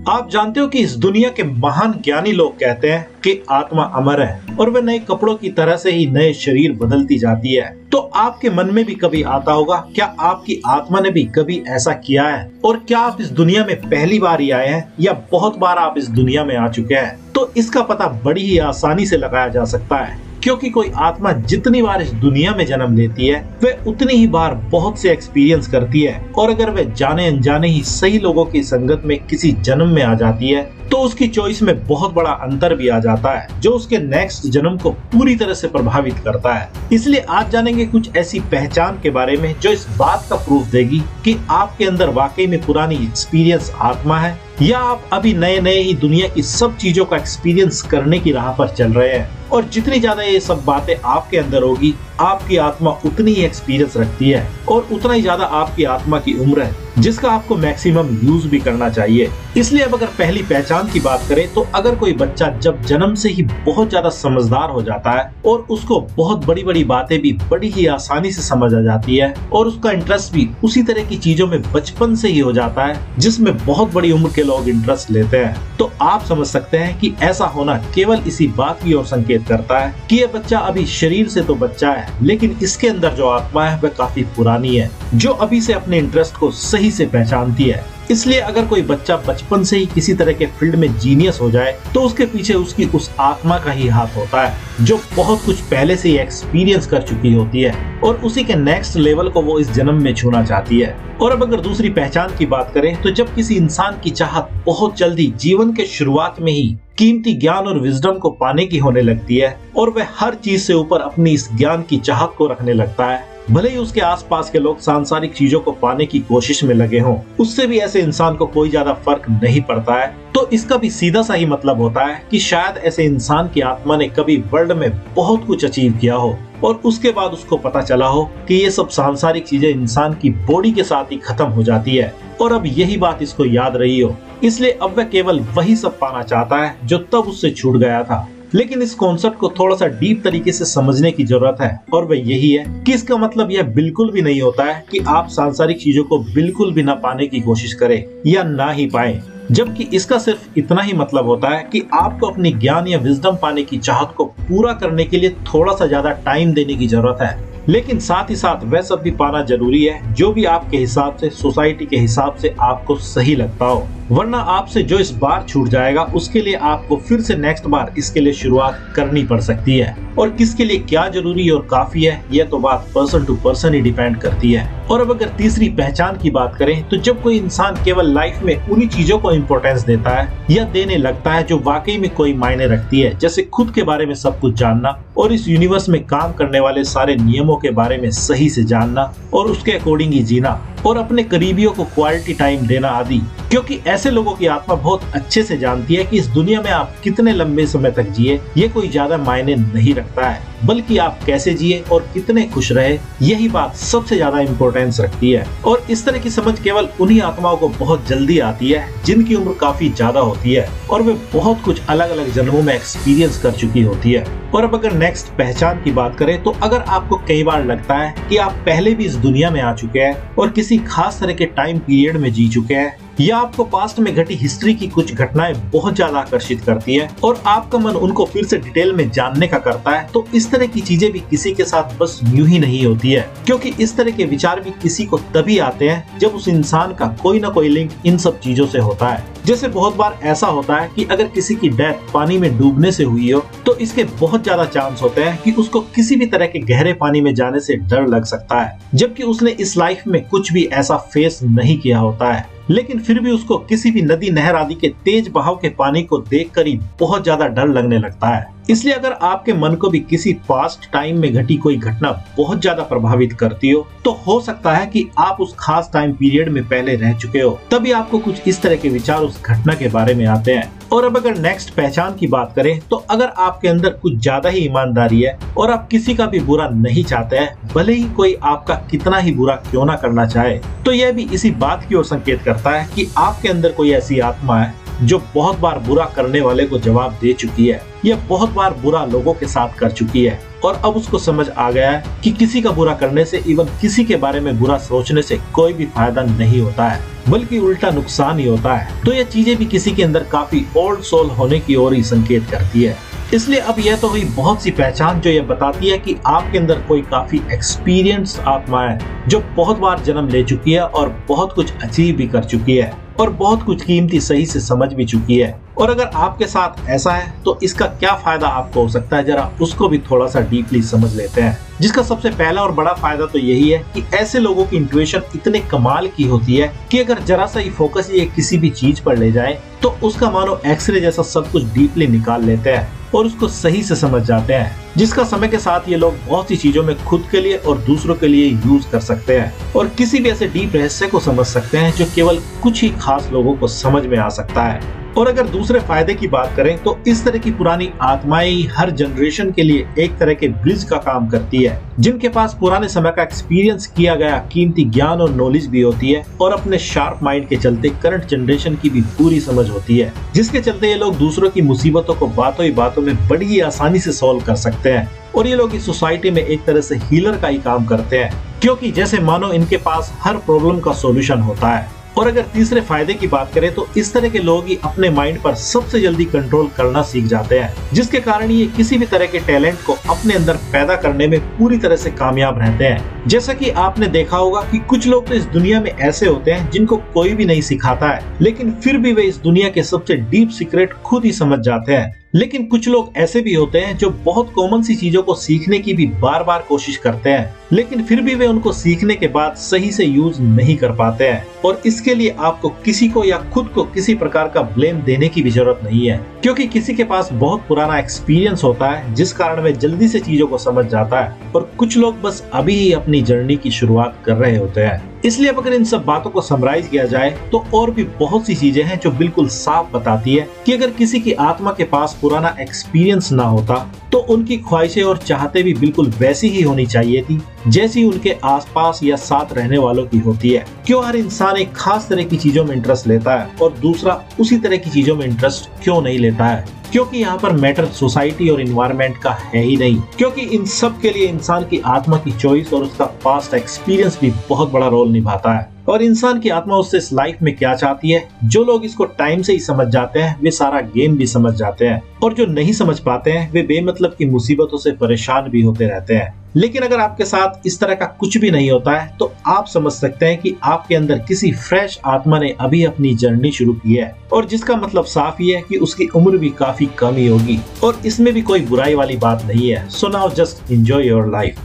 आप जानते हो कि इस दुनिया के महान ज्ञानी लोग कहते हैं कि आत्मा अमर है और वह नए कपड़ों की तरह से ही नए शरीर बदलती जाती है। तो आपके मन में भी कभी आता होगा, क्या आपकी आत्मा ने भी कभी ऐसा किया है? और क्या आप इस दुनिया में पहली बार ही आए हैं या बहुत बार आप इस दुनिया में आ चुके हैं? तो इसका पता बड़ी ही आसानी से लगाया जा सकता है, क्योंकि कोई आत्मा जितनी बार इस दुनिया में जन्म लेती है वह उतनी ही बार बहुत से एक्सपीरियंस करती है। और अगर वह जाने अनजाने ही सही लोगों की संगत में किसी जन्म में आ जाती है तो उसकी चॉइस में बहुत बड़ा अंतर भी आ जाता है, जो उसके नेक्स्ट जन्म को पूरी तरह से प्रभावित करता है। इसलिए आज जानेंगे कुछ ऐसी पहचान के बारे में जो इस बात का प्रूफ देगी कि आपके अंदर वाकई में पुरानी एक्सपीरियंस आत्मा है या आप अभी नए नए ही दुनिया की सब चीजों का एक्सपीरियंस करने की राह पर चल रहे हैं। और जितनी ज्यादा ये सब बातें आपके अंदर होगी, आपकी आत्मा उतनी ही एक्सपीरियंस रखती है और उतना ही ज्यादा आपकी आत्मा की उम्र है, जिसका आपको मैक्सिमम यूज भी करना चाहिए। इसलिए अब अगर पहली पहचान की बात करें तो अगर कोई बच्चा जब जन्म से ही बहुत ज्यादा समझदार हो जाता है और उसको बहुत बड़ी बड़ी बातें भी बड़ी ही आसानी से समझ आ जाती है और उसका इंटरेस्ट भी उसी तरह की चीजों में बचपन से ही हो जाता है जिसमें बहुत बड़ी उम्र के लोग इंटरेस्ट लेते हैं, तो आप समझ सकते हैं कि ऐसा होना केवल इसी बात की ओर संकेत करता है कि यह बच्चा अभी शरीर से तो बच्चा है, लेकिन इसके अंदर जो आत्मा है वह काफी पुरानी है, जो अभी से अपने इंटरेस्ट को सही से पहचानती है। इसलिए अगर कोई बच्चा बचपन से ही किसी तरह के फील्ड में जीनियस हो जाए तो उसके पीछे उसकी उस आत्मा का ही हाथ होता है, जो बहुत कुछ पहले से ही एक्सपीरियंस कर चुकी होती है और उसी के नेक्स्ट लेवल को वो इस जन्म में छूना चाहती है। और अब अगर दूसरी पहचान की बात करें तो जब किसी इंसान की चाहत बहुत जल्दी जीवन के शुरुआत में ही कीमती ज्ञान और विजडम को पाने की होने लगती है और वह हर चीज से ऊपर अपनी इस ज्ञान की चाहत को रखने लगता है, भले ही उसके आसपास के लोग सांसारिक चीजों को पाने की कोशिश में लगे हों, उससे भी ऐसे इंसान को कोई ज्यादा फर्क नहीं पड़ता है। तो इसका भी सीधा सा ही मतलब होता है कि शायद ऐसे इंसान की आत्मा ने कभी वर्ल्ड में बहुत कुछ अचीव किया हो और उसके बाद उसको पता चला हो कि ये सब सांसारिक चीजें इंसान की बॉडी के साथ ही खत्म हो जाती है और अब यही बात इसको याद रही हो, इसलिए अब वह केवल वही सब पाना चाहता है जो तब उससे छूट गया था। लेकिन इस कॉन्सेप्ट को थोड़ा सा डीप तरीके से समझने की जरूरत है और वह यही है कि इसका मतलब यह बिल्कुल भी नहीं होता है कि आप सांसारिक चीजों को बिल्कुल भी ना पाने की कोशिश करें या ना ही पाएं, जबकि इसका सिर्फ इतना ही मतलब होता है कि आपको अपनी ज्ञान या विजडम पाने की चाहत को पूरा करने के लिए थोड़ा सा ज्यादा टाइम देने की जरूरत है। लेकिन साथ ही साथ वह सब भी पाना जरूरी है जो भी आपके हिसाब से, सोसाइटी के हिसाब से आपको सही लगता हो, वरना आपसे जो इस बार छूट जाएगा उसके लिए आपको फिर से नेक्स्ट बार इसके लिए शुरुआत करनी पड़ सकती है। और किसके लिए क्या जरूरी और काफी है यह तो बात पर्सन टू पर्सन ही डिपेंड करती है। और अब अगर तीसरी पहचान की बात करें तो जब कोई इंसान केवल लाइफ में उन्हीं चीजों को इम्पोर्टेंस देता है या देने लगता है जो वाकई में कोई मायने रखती है, जैसे खुद के बारे में सब कुछ जानना और इस यूनिवर्स में काम करने वाले सारे नियमों के बारे में सही से जानना और उसके अकॉर्डिंग ही जीना और अपने करीबियों को क्वालिटी टाइम देना आदि, क्योंकि ऐसे लोगों की आत्मा बहुत अच्छे से जानती है कि इस दुनिया में आप कितने लंबे समय तक जिए ये कोई ज्यादा मायने नहीं रखता है, बल्कि आप कैसे जिए और कितने खुश रहे यही बात सबसे ज्यादा इम्पोर्टेंस रखती है। और इस तरह की समझ केवल उन्हीं आत्माओं को बहुत जल्दी आती है जिनकी उम्र काफी ज्यादा होती है और वे बहुत कुछ अलग अलग जन्मों में एक्सपीरियंस कर चुकी होती है। और अब अगर नेक्स्ट पहचान की बात करें तो अगर आपको कई बार लगता है कि आप पहले भी इस दुनिया में आ चुके हैं और किसी खास तरह के टाइम पीरियड में जी चुके हैं, या आपको पास्ट में घटी हिस्ट्री की कुछ घटनाएं बहुत ज्यादा आकर्षित करती है और आपका मन उनको फिर से डिटेल में जानने का करता है, तो इस तरह की चीजें भी किसी के साथ बस यूं ही नहीं होती है, क्योंकि इस तरह के विचार भी किसी को तभी आते हैं जब उस इंसान का कोई ना कोई लिंक इन सब चीजों से होता है। जैसे बहुत बार ऐसा होता है कि अगर किसी की डेथ पानी में डूबने से हुई हो तो इसके बहुत ज्यादा चांस होते हैं कि उसको किसी भी तरह के गहरे पानी में जाने से डर लग सकता है, जबकि उसने इस लाइफ में कुछ भी ऐसा फेस नहीं किया होता है, लेकिन फिर भी उसको किसी भी नदी नहर आदि के तेज बहाव के पानी को देखकर ही बहुत ज्यादा डर लगने लगता है। इसलिए अगर आपके मन को भी किसी पास्ट टाइम में घटी कोई घटना बहुत ज्यादा प्रभावित करती हो तो हो सकता है कि आप उस खास टाइम पीरियड में पहले रह चुके हो, तभी आपको कुछ इस तरह के विचार उस घटना के बारे में आते हैं। और अब अगर नेक्स्ट पहचान की बात करें तो अगर आपके अंदर कुछ ज्यादा ही ईमानदारी है और आप किसी का भी बुरा नहीं चाहते हैं, भले ही कोई आपका कितना ही बुरा क्यों ना करना चाहे, तो यह भी इसी बात की ओर संकेत करता है कि आपके अंदर कोई ऐसी आत्मा है जो बहुत बार बुरा करने वाले को जवाब दे चुकी है या बहुत बार बुरा लोगों के साथ कर चुकी है और अब उसको समझ आ गया है कि किसी का बुरा करने से, इवन किसी के बारे में बुरा सोचने से कोई भी फायदा नहीं होता है, बल्कि उल्टा नुकसान ही होता है। तो ये चीजें भी किसी के अंदर काफी ओल्ड सोल होने की ओर ही संकेत करती है। इसलिए अब यह तो हुई बहुत सी पहचान जो ये बताती है कि आपके अंदर कोई काफी एक्सपीरियंस आत्मा है जो बहुत बार जन्म ले चुकी है और बहुत कुछ अचीव भी कर चुकी है और बहुत कुछ कीमती सही से समझ भी चुकी है। और अगर आपके साथ ऐसा है तो इसका क्या फायदा आपको हो सकता है, जरा उसको भी थोड़ा सा डीपली समझ लेते हैं। जिसका सबसे पहला और बड़ा फायदा तो यही है कि ऐसे लोगों की इंट्यूशन इतने कमाल की होती है कि अगर जरा सा ही फोकस ये किसी भी चीज पर ले जाए तो उसका मानो एक्सरे जैसा सब कुछ डीपली निकाल लेते हैं और उसको सही से समझ जाते हैं, जिसका समय के साथ ये लोग बहुत सी चीजों में खुद के लिए और दूसरों के लिए यूज कर सकते हैं और किसी भी ऐसे डीप रहस्य को समझ सकते हैं जो केवल कुछ ही खास लोगों को समझ में आ सकता है। और अगर दूसरे फायदे की बात करें तो इस तरह की पुरानी आत्माएं हर जनरेशन के लिए एक तरह के ब्रिज का काम करती है, जिनके पास पुराने समय का एक्सपीरियंस किया गया कीमती ज्ञान और नॉलेज भी होती है और अपने शार्प माइंड के चलते करंट जनरेशन की भी पूरी समझ होती है, जिसके चलते ये लोग दूसरों की मुसीबतों को बातों ही बातों में बड़ी ही आसानी से सॉल्व कर सकते हैं। और ये लोग इस सोसाइटी में एक तरह से हीलर का ही काम करते हैं, क्योंकि जैसे मानो इनके पास हर प्रॉब्लम का सॉल्यूशन होता है। और अगर तीसरे फायदे की बात करें तो इस तरह के लोग ही अपने माइंड पर सबसे जल्दी कंट्रोल करना सीख जाते हैं, जिसके कारण ये किसी भी तरह के टैलेंट को अपने अंदर पैदा करने में पूरी तरह से कामयाब रहते हैं। जैसा कि आपने देखा होगा कि कुछ लोग तो इस दुनिया में ऐसे होते हैं जिनको कोई भी नहीं सिखाता है, लेकिन फिर भी वे इस दुनिया के सबसे डीप सीक्रेट खुद ही समझ जाते हैं। लेकिन कुछ लोग ऐसे भी होते हैं जो बहुत कॉमन सी चीजों को सीखने की भी बार बार कोशिश करते हैं, लेकिन फिर भी वे उनको सीखने के बाद सही से यूज नहीं कर पाते हैं। और इसके लिए आपको किसी को या खुद को किसी प्रकार का ब्लेम देने की भी जरूरत नहीं है, क्योंकि किसी के पास बहुत पुराना एक्सपीरियंस होता है जिस कारण वे जल्दी से चीजों को समझ जाता है और कुछ लोग बस अभी ही अपनी जर्नी की शुरुआत कर रहे होते हैं। इसलिए अब अगर इन सब बातों को समराइज किया जाए तो और भी बहुत सी चीजें हैं जो बिल्कुल साफ बताती है कि अगर किसी की आत्मा के पास पुराना एक्सपीरियंस ना होता तो उनकी ख्वाहिशें और चाहते भी बिल्कुल वैसी ही होनी चाहिए थी जैसी उनके आसपास या साथ रहने वालों की होती है। क्यों हर इंसान एक खास तरह की चीजों में इंटरेस्ट लेता है और दूसरा उसी तरह की चीजों में इंटरेस्ट क्यों नहीं लेता है? क्योंकि यहाँ पर मैटर सोसाइटी और इन्वायरमेंट का है ही नहीं, क्योंकि इन सब के लिए इंसान की आत्मा की चॉइस और उसका पास्ट एक्सपीरियंस भी बहुत बड़ा रोल निभाता है। और इंसान की आत्मा उससे इस लाइफ में क्या चाहती है, जो लोग इसको टाइम से ही समझ जाते हैं वे सारा गेम भी समझ जाते हैं, और जो नहीं समझ पाते हैं वे बेमतलब की मुसीबतों से परेशान भी होते रहते हैं। लेकिन अगर आपके साथ इस तरह का कुछ भी नहीं होता है तो आप समझ सकते हैं कि आपके अंदर किसी फ्रेश आत्मा ने अभी अपनी जर्नी शुरू की है, और जिसका मतलब साफ ही है कि उसकी उम्र भी काफी कम ही होगी, और इसमें भी कोई बुराई वाली बात नहीं है। So now just enjoy your life.